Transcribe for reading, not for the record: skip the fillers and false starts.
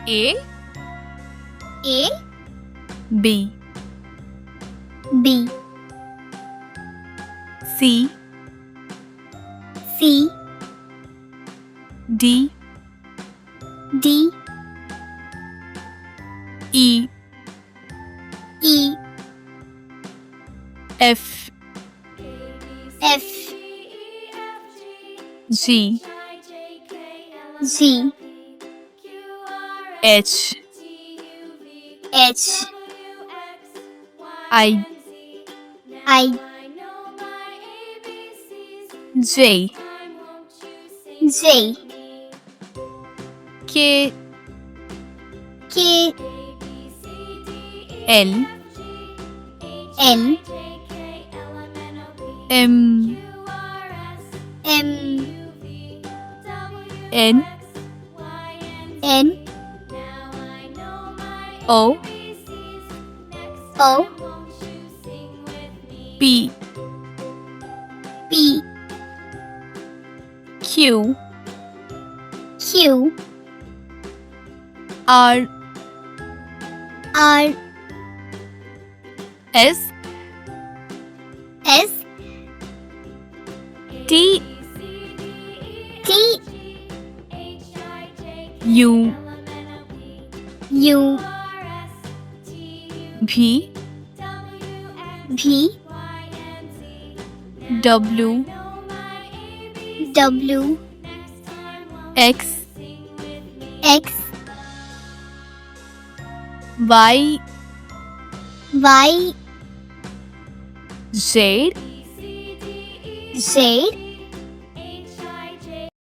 A A B B C C D D E E F F G G H H I I J J K K L L M M N N O O P P Q Q R R S S T T U U V V W W X X Y Y Z Z